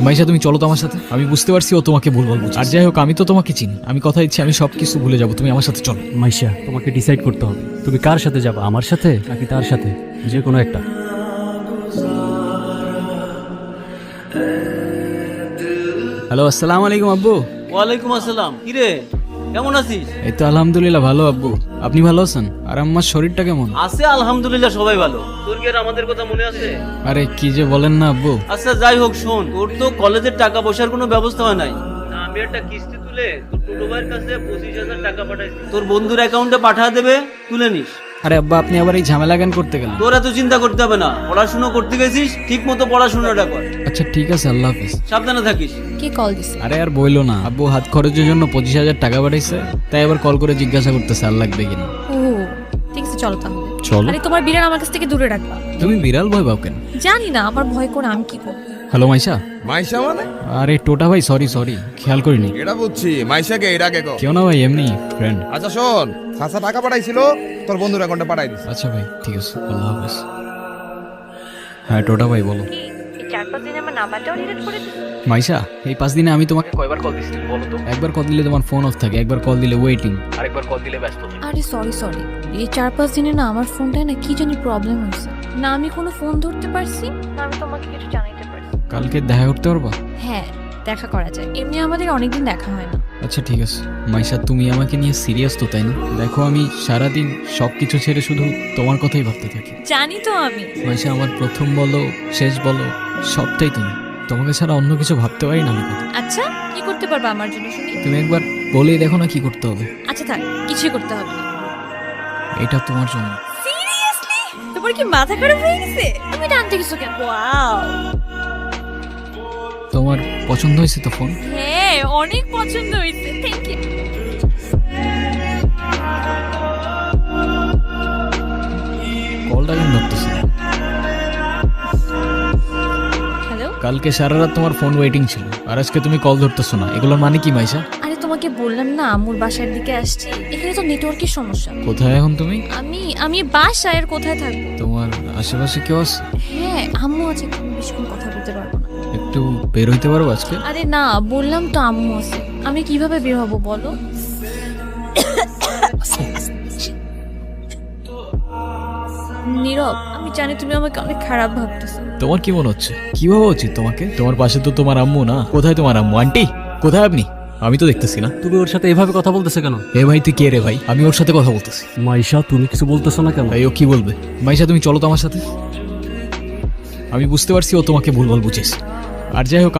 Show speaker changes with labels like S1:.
S1: মাইশা তুমি চলো তো আমার সাথে। আমি বুঝতে পারছি ও তোমাকে ভুলভাল বুঝছে। আর যাই হোক আমি তো তোমাকে চিনি, আমি কথা দিচ্ছি আমি সবকিছু ভুলে যাবো, তুমি আমার সাথে চলো।
S2: মাইশা, তোমাকে ডিসাইড করতে হবে তুমি কার সাথে যাবা, আমার সাথে নাকি তার সাথে, যে কোনো একটা।
S1: হ্যালো, আসসালামু আলাইকুম আব্বু।
S3: ওয়ালাইকুম আসসালাম। কিরে, কেমন আছিস?
S1: এই তো আলহামদুলিল্লাহ ভালো আব্বু, আপনি ভালো আছেন? আর আম্মার শরীরটা কেমন?
S3: আছে আলহামদুলিল্লাহ, সবাই ভালো। তোর কি আর আমাদের কথা মনে আছে?
S1: আরে কি যে বলেন না আব্বু।
S3: আচ্ছা যাই হোক, শোন, তোর তো কলেজের টাকা পয়সার কোনো ব্যবস্থা হয় নাই। তা আমি একটা কিস্তি তুলে তোর ছোট ভাইয়ের কাছে 25,000 টাকা পাঠাইছি, তোর বন্ধুর অ্যাকাউন্টে পাঠিয়ে দেবে, তুলে নিস।
S1: আরে আব্বা আপনি আবার এই ঝামেলা কেন করতে গেলেন?
S3: তোর এত চিন্তা করতে হবে না, পড়াশোনা করতে গেছিস, ঠিক মতো পড়াশোনাটা কর।
S1: আচ্ছা ঠিক আছে, আল্লাহ হাফিজ।
S3: সাবধানে থাকিস।
S4: কে কল দিছে?
S1: আরে আর বইলো না, আব্বু হাত খরচের জন্য 25,000 টাকা পাঠাইছে, তাই আবার কল করে জিজ্ঞাসা করতেছে আর লাগবে কিনা।
S4: ও ঠিক আছে, চলো তাহলে।
S1: চলো।
S4: আরে তোমার বিড়াল আমার কাছ থেকে দূরে রাখবা।
S1: তুমি বিড়াল ভয় পাও কেন?
S4: জানি না, আমার ভয় করে আমি কি করব।
S1: হ্যালো মাইশা।
S5: মাইশা মানে?
S1: আরে টোটা ভাই, সরি খেয়াল করিনি।
S5: এটা বুঝছি, মাইশাকে এটা কে কো?
S1: কেউ না ভাই, এমনি ফ্রেন্ড।
S5: আচ্ছা শোন, চাচা টাকা পাঠাইছিল, তোর বন্ধুর অ্যাকাউন্টে পাঠাই দিস।
S1: আচ্ছা ভাই ঠিক আছে, আল্লাহ হাফিজ। হ্যাঁ টোটা ভাই বলো।
S4: এই 4-5 দিনে আমার নাম্বারটাও ডিলিট করে দিছো?
S1: মাইশা এই 5 দিনে আমি তোমাকে কয়বার কল দিচ্ছি বলো তো? একবার কল দিলে তোমার ফোন অফ থাকে, একবার কল দিলে ওয়েটিং, আরেকবার কল দিলে ব্যস্ত থাকে।
S4: আরে সরি, এই 4-5 দিনে না আমার ফোনটায় না কি জানি প্রবলেম হয়েছে। না আমি কোনো ফোন ধরতে পারছি, না আমি তোমাকে কিছু জানাইতে পারছি।
S1: কালকে দেখা করতে পারবা?
S4: হ্যাঁ দেখা করা যায়, এমনি আমাদের অনেকদিন দেখা হয় না।
S1: আচ্ছা ঠিক আছে। মাইশা তুমি আমাকে নিয়ে সিরিয়াস তো তাই না? দেখো আমি সারাদিন সবকিছু ছেড়ে শুধু তোমার কথাই ভাবতে থাকি।
S4: জানি তো আমি।
S1: মাইশা আমার প্রথম বলো শেষ বলো সবটাই তুমি, তোমাকে ছাড়া অন্য কিছু ভাবতে পারি না আমি।
S4: আচ্ছা কি করতে পারবা আমার জন্য শুনি?
S1: তুমি একবার বলেই দেখো না কি করতে হবে।
S4: আচ্ছা থাক, কিছুই করতে হবে না।
S1: এটা তোমার জন্য।
S4: সিরিয়াসলি? তোমার কি মাথা খারাপ হয়ে গেছে? তুমি টানতে কিছু কেন? ওয়াও,
S1: তোমার পছন্দ হয়েছে তো ফোন?
S4: হ্যাঁ অনেক পছন্দ হয়েছে, থ্যাংক ইউ।
S1: কলটা কেন ধরতেছে?
S4: হ্যালো।
S1: কালকে সারা রাত তোমার ফোন ওয়েটিং ছিল, আর আজকে তুমি কল ধরতেছো না, এগুলোর মানে কি মাইশা?
S4: আরে তোমাকে বললাম না আম্মুর বাসার দিকে আসছি, এখানে তো নেটওয়ার্কের সমস্যা।
S1: কোথায় এখন তুমি?
S4: আমি বাসায়, আর কোথায় থাকবো?
S1: তোমার আশেপাশে কেউ আছে?
S4: হ্যাঁ আম্মু আছে, আমি বেশিক্ষণ কথা বলতে পারবো না।
S1: একটু বের হইতে পারবো আজকে?
S4: আরে না, বললাম তো আম্মু আছে, আমি কিভাবে বের হবো বলো? নীরব, আমি জানি তুমি আমাকে অনেক খারাপ ভাবতেছো।
S1: তোমার কি মনে হচ্ছে? কি ভাবা উচিত তোমাকে? তোমার পাশে তো তোমার আম্মু না। কোথায় তোমার আম্মু? আন্টি কোথায় আপনি? আমি তো দেখতেছি না।
S2: তুমি ওর সাথে এভাবে কথা বলতেছো কেন?
S1: এ ভাই তুই কে রে ভাই? আমি ওর সাথে কথা বলতেছি।
S2: মাইশা, তুমি কিছু বলতেছো না কেন?
S1: ভাই ও কি বলবে? মাইশা তুমি চলো তো আমার সাথে। আমি বুঝতে পারছি ও তোমাকে ভুলভাল বুঝেছে। আর যাই হোক